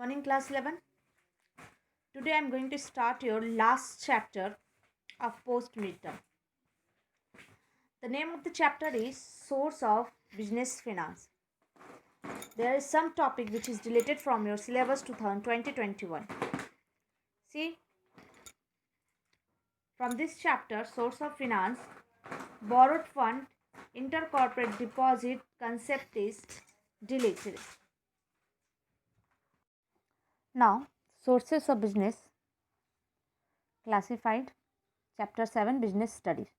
Morning, class 11. Today I am going to start your last chapter of post midterm. The name of the chapter is Source of Business Finance. There is some topic which is deleted from your syllabus 2020-21. See, from this chapter, Source of Finance, borrowed fund, intercorporate deposit concept is deleted. Now, sources of business classified, chapter 7, business studies.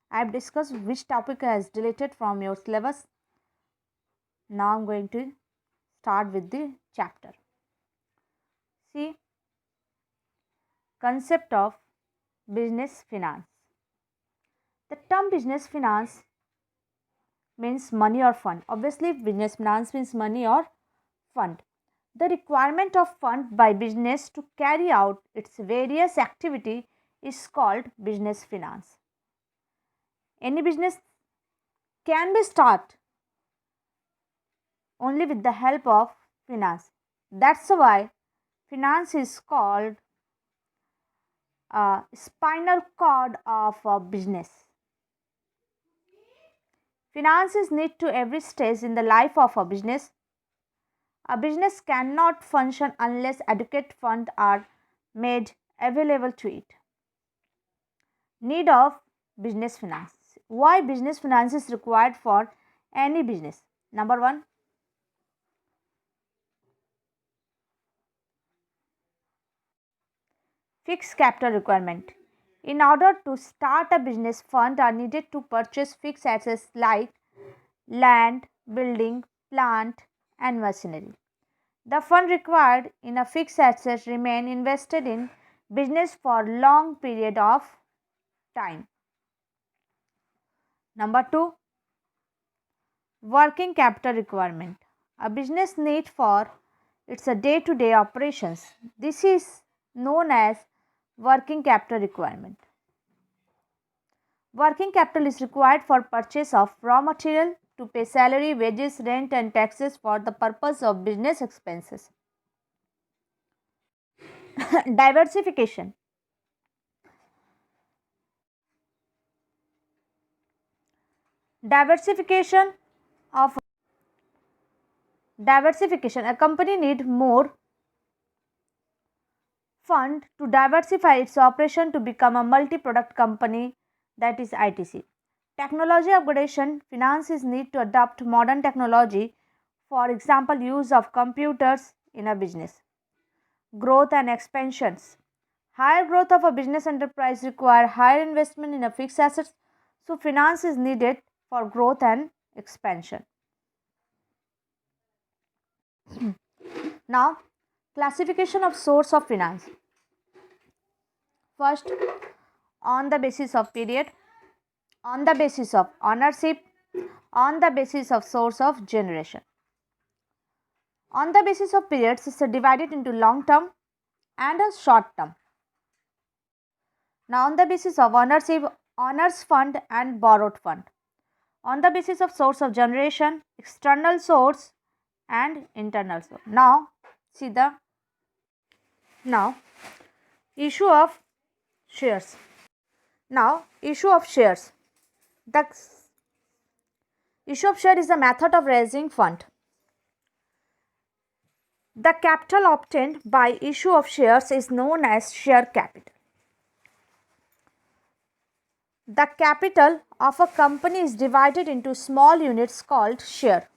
I have discussed which topic has deleted from your syllabus. Now I am going to start with the chapter. See, concept of business finance. The term business finance means money or fund. Obviously, business finance means money or fund. The requirement of fund by business to carry out its various activity is called business finance. Any business can be started only with the help of finance. That's why finance is called spinal cord of a business. Finance is needed to every stage in the life of a business. A business cannot function unless adequate funds are made available to it. Need of business finance. Why business finance is required for any business? Number one, fixed capital requirement. In order to start a business, funds are needed to purchase fixed assets like land, building, plant, and machinery. The fund required in a fixed asset remain invested in business for long period of time. Number 2, working capital requirement. A business need for its day-to-day operations. This is known as working capital requirement. Working capital is required for purchase of raw material, to pay salary, wages, rent and taxes for the purpose of business expenses. Diversification. Diversification of diversification. A company need more fund to diversify its operation to become a multi-product company, that is ITC. Technology upgradation. Finance is need to adopt modern technology, for example use of computers in a business. Growth and expansions. Higher growth of a business enterprise require higher investment in a fixed assets, so finance is needed for growth and expansion. Now, classification of source of finance. First, on the basis of period, on the basis of ownership, on the basis of source of generation. On the basis of periods, it is divided into long term and a short term. Now, on the basis of ownership, owners fund and borrowed fund. On the basis of source of generation, external source and internal source. Now, see the issue of shares. Now, issue of shares. The issue of share is a method of raising fund. The capital obtained by issue of shares is known as share capital. The capital of a company is divided into small units called share.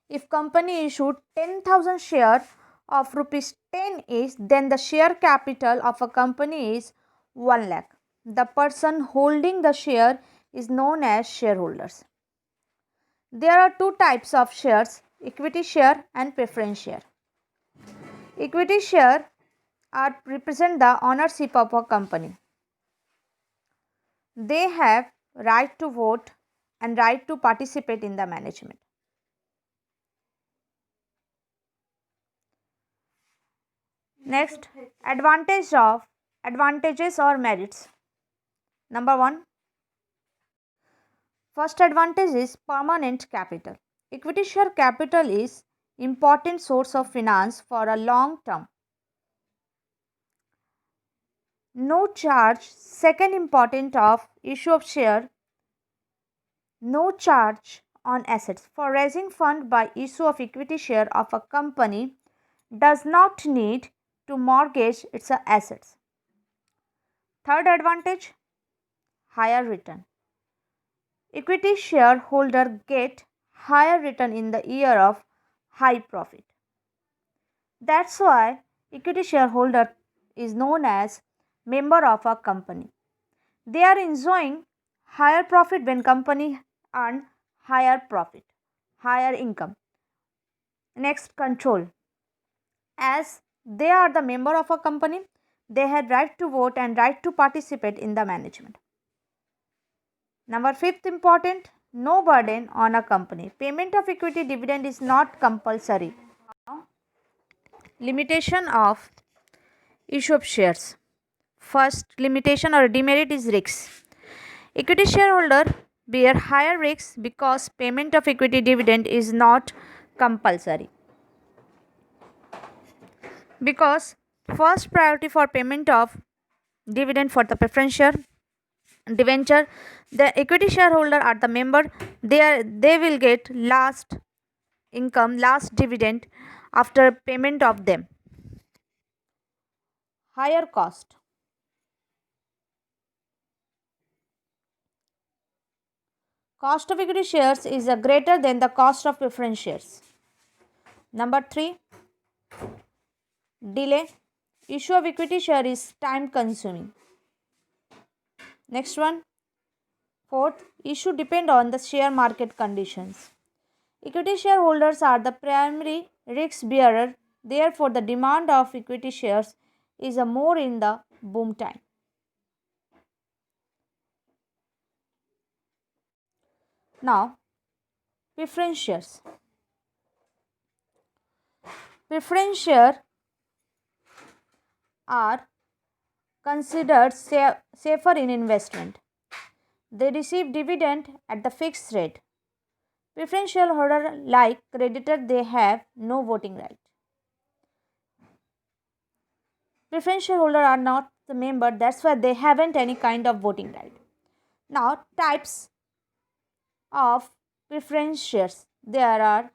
If company issued 10,000 shares of rupees 10 each, then the share capital of a company is 1 lakh. The person holding the share is known as shareholders. There are two types of shares, equity share and preference share. Equity share represent the ownership of a company. They have right to vote and right to participate in the management. Next, advantages or merits. Number 1, first advantage is permanent capital. Equity share capital is important source of finance for a long term. No charge, second important of issue of share, no charge on assets. For raising fund by issue of equity share of a company does not need to mortgage its assets. Third advantage, higher return. Equity shareholder get higher return in the year of high profit. That's why equity shareholder is known as member of a company. They are enjoying higher profit when company earn higher profit, higher income. Next, control. As they are the member of a company, they had right to vote and right to participate in the management. Number fifth important, no burden on a company. Payment of equity dividend is not compulsory. Limitation of issue of shares. First limitation or demerit is risks. Equity shareholder bear higher risks because payment of equity dividend is not compulsory. Because first priority for payment of dividend for the preference share debenture, the equity shareholder are the member, they will get last income, last dividend after payment of them. Higher cost. Cost of equity shares is greater than the cost of preference shares. Number 3, delay. Issue of equity share is time consuming. Next one, fourth, issue depend on the share market conditions. Equity shareholders are the primary risk bearer, therefore the demand of equity shares is more in the boom time. Now, preference shares. Preference shares are considered safer in investment. They receive dividend at the fixed rate. Preference shareholder like creditor, they have no voting right. Preference shareholder are not the member, that's why they haven't any kind of voting right. Now, types of preference shares. There are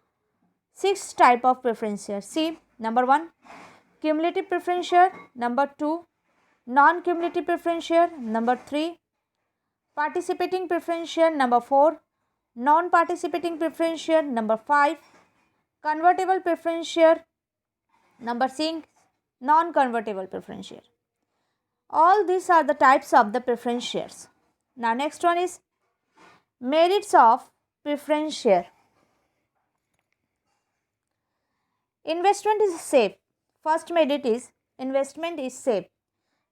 6 type of preference shares. See, number 1, cumulative preference share. Number 2, non-cumulative preference share. Number 3, participating preference share. Number 4, non-participating preference share. Number 5, convertible preference share. Number 6, non-convertible preference share. All these are the types of the preference shares. Now next one is merits of preference share. Investment is safe. First merit is investment is safe.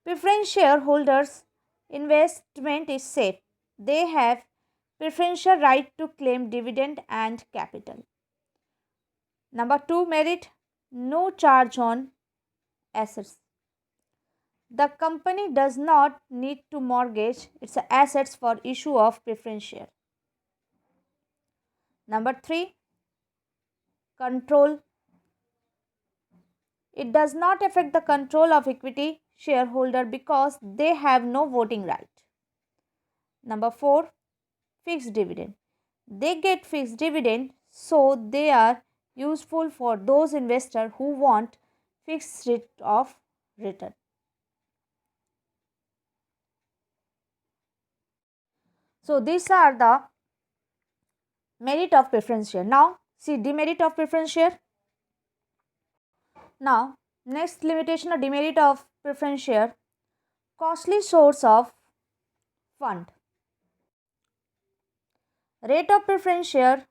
Preference shareholders investment is safe. They have preferential right to claim dividend and capital. Number 2 merit, no charge on assets. The company does not need to mortgage its assets for issue of preference share. Number 3, control. It does not affect the control of equity shareholder because they have no voting right. Number 4, fixed dividend. They get fixed dividend, so they are useful for those investors who want fixed rate of return. So these are the merit of preference share. Now see demerit of preference share. Now next limitation or demerit of preference share, costly source of fund. Rate of preference share,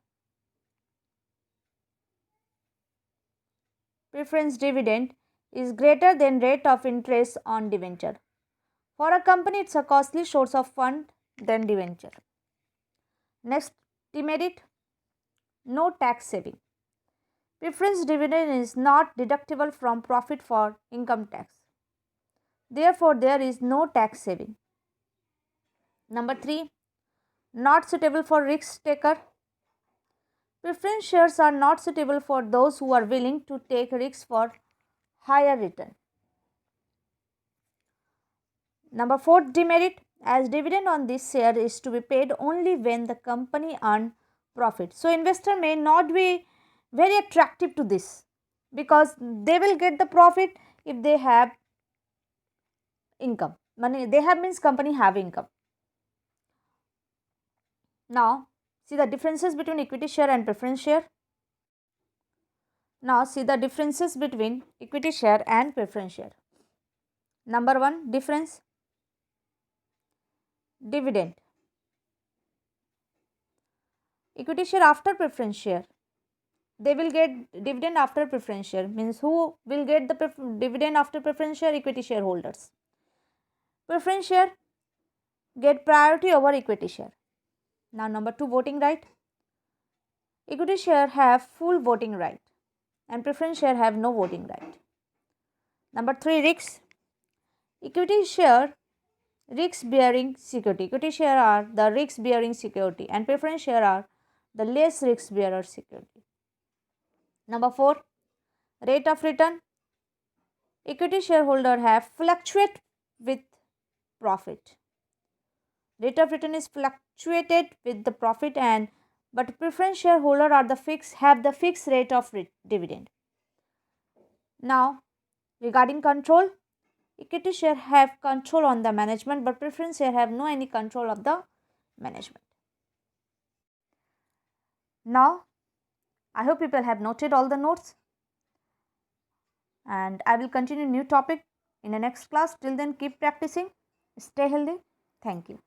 preference dividend is greater than rate of interest on debenture. For a company, it's a costly source of fund than debenture. Next, demerit, no tax saving. Preference dividend is not deductible from profit for income tax. Therefore, there is no tax saving. Number 3, not suitable for risk taker. Preference shares are not suitable for those who are willing to take risks for higher return. Number 4 demerit, as dividend on this share is to be paid only when the company earn profit. So investor may not be very attractive to this because they will get the profit if they have income. Money they have means company have income. Now see the differences between equity share and preference share. Now see the differences between equity share and preference share. Number 1 difference, dividend. Equity share after preference share, they will get dividend after preference share, means who will get the dividend after preference share? Equity shareholders. Preference share get priority over equity share. Now number 2 voting right. Equity share have full voting right and preference share have no voting right. Number 3 risks. Equity share risk bearing security. Equity share are the risk bearing security and preference share are the less risk bearer security. Number 4 rate of return. Equity shareholder have fluctuate with profit. Rate of return is fluctuated with the profit, and but preference shareholder are the have the fixed rate of dividend. Now regarding control, equity share have control on the management but preference share have no any control of the management. Now I hope people have noted all the notes and I will continue new topic in the next class. Till then keep practicing, stay healthy. Thank you.